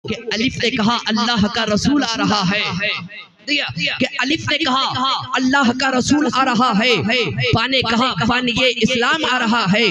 کہ الف نے کہا اللہ کا رسول آ رہا ہے، کہ الف نے کہا اللہ کا رسول آ رہا ہے، پا نے کہا فن یہ اسلام آ رہا ہے،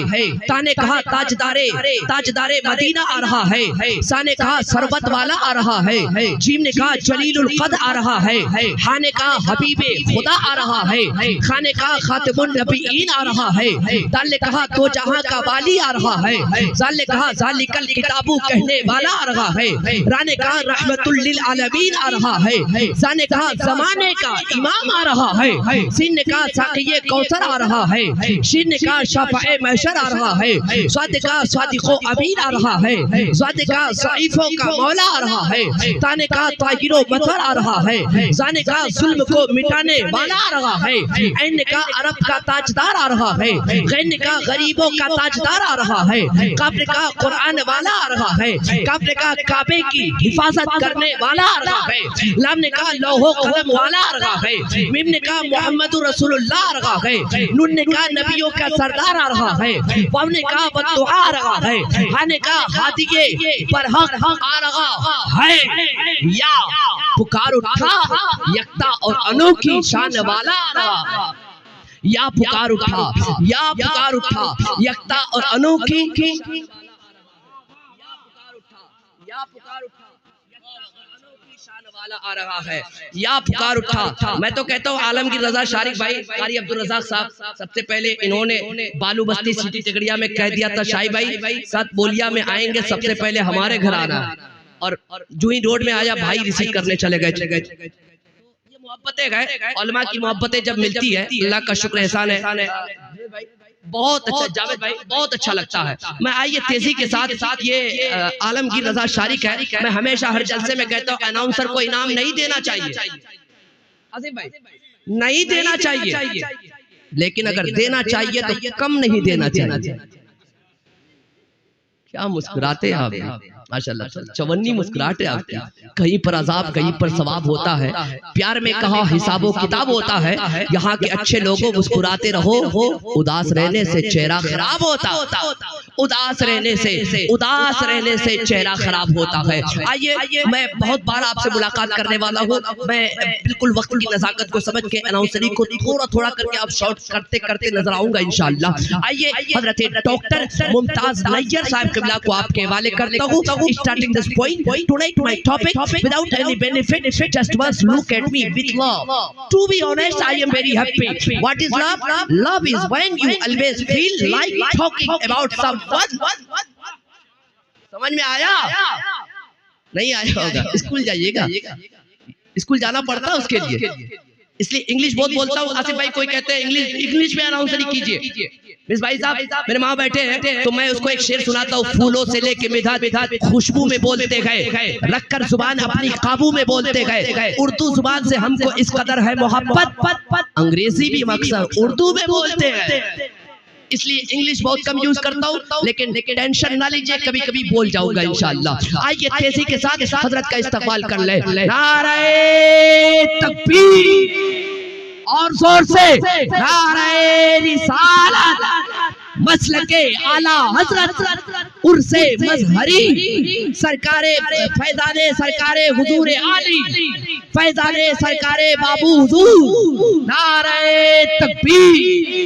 تا نے کہا تاجدار مدینہ آ رہا ہے، سا نے کہا سربت والا آ رہا ہے، جیم نے کہا جلیل القدر آ رہا ہے، ہا نے کہا حبیب خدا آ رہا ہے، خا نے کہا خاتم النبیین آ رہا ہے، دال نے کہا تو جہاں کا والی آ رہا ہے، زال نے کہا ذالک الکتاب کہنے والا آ رہا ہے، را نے کہا رحمت للعالمین آ رہا ہے، زا نے کہا زمانے کا امام آ رہا ہے، سین نے کہا ساقی کوثر آ رہا ہے، شین نے کہا شفاع محشر آ رہا ہے، صاد نے کہا صادق و امین آ رہا ہے، زاد نے کہا ضعیفوں کا مولا آ رہا ہے، تا نے کہا طاہر و مطہر آ رہا ہے، زا نے کہا ظلم کو مٹانے والا آ رہا ہے، عین نے کہا عرب کا تاجدار آ رہا ہے، غین نے کہا غریبوں کا تاجدار آ رہا ہے، قاف نے کہا قرآن والا آ رہا ہے، کاف نے کہا کعبے کی حفاظت کرنے والا آ رہا ہے، لام نے کہا لوح قلم والا آ رہا ہے، میم نے کہا محمد رسول اللہ آ رہا ہے، نون نے کہا نبیوں کا سردار آ رہا ہے، واو نے کہا والدعا آ رہا ہے، ہا نے کہا ہادی برحق آ رہا ہے، یا پکار اٹھا یکتا اور انوکھی شان والا آ رہا ہے، یا پکار اٹھا یکتا اور انوکھی شان والا آ رہا ہے، یا پکار اٹھا۔ میں تو کہتا ہوں عالمگیر رضا شارق بھائی، قاری عبدالرزاق صاحب سب سے پہلے انہوں نے بالو بستی سٹی ٹکڑیا میں کہہ دیا تھا شاہی بھائی ساتھ بولیا میں آئیں گے سب سے پہلے ہمارے گھر آنا، اور جو ہی روڈ میں آیا بھائی ریسیو کرنے چلے گئے۔ یہ محبتیں گئے، علماء کی محبتیں جب ملتی ہے اللہ کا شکر احسان ہے، بہت اچھا جاوید بھائی، بہت اچھا لگتا ہے۔ میں آئیے تیزی کے ساتھ یہ عالمگیر رضا شارق ہے، میں ہمیشہ ہر جلسے میں کہتا ہوں اناؤنسر کو انعام نہیں دینا چاہیے، عظیم بھائی نہیں دینا چاہیے، لیکن اگر دینا چاہیے تو کم نہیں دینا چاہیے۔ کیا مسکراتے ہیں آپ، ماشاءاللہ چونی مسکراتے آپ کی، کہیں پر عذاب کہیں پر ثواب ہوتا ہے، پیار میں کہا حساب و کتاب ہوتا ہے، یہاں کے اچھے لوگوں مسکراتے رہو، اداس رہنے سے چہرہ خراب ہوتا، اداس رہنے سے چہرہ خراب ہوتا ہے۔ آئیے میں بہت بار آپ سے ملاقات کرنے والا ہوں، میں بالکل وقت کی نزاکت کو سمجھ کے اناؤنسری کو تھوڑا کر کے آپ شارٹ کرتے نظر آؤں گا انشاءاللہ۔ آئیے حضرت ڈاکٹر ممتاز نیّر صاحب قبلہ کو آپ کے حوالے کرتا ہوں۔ Starting this point, tonight my topic, without any benefit, just once look at me with love. To be honest, I am very happy. What is love? Love is when you always feel like talking about someone. سمجھ میں آیا؟ نہیں آیا ہوگا، school جائیے گا، school جانا پڑتا ہے اس کے لیے، اس لیے انگلش بہت بولتا ہوں۔ آصف بھائی کوئی کہتے ہیں انگلش میں اناؤنسری کیجئے، مس بھائی صاحب میرے ماں بیٹھے ہیں تو میں اس کو ایک شعر سناتا ہوں۔ پھولوں سے لے کے مدحت خوشبو میں بولتے گئے، رکھ کر زبان اپنی قابو میں بولتے گئے، اردو زبان سے ہم کو اس قدر ہے محبت، انگریزی بھی اکثر اردو میں بولتے ہیں، اس لیے انگلش بہت کم یوز کرتا ہوں، لیکن ٹینشن نہ لیجئے، کبھی کبھی بول جاؤں گا انشاءاللہ۔ آئیے تیزی کے ساتھ حضرت کا استقبال کر لیں۔ نعرہ تکبیر اور زور سے نعرہ رسالت، مسلک اعلیٰ حضرت عرس مظہری، سرکار فیضان سرکار حضور عالی، فیضان سرکار بابو حضور، نعرہ تکبیر۔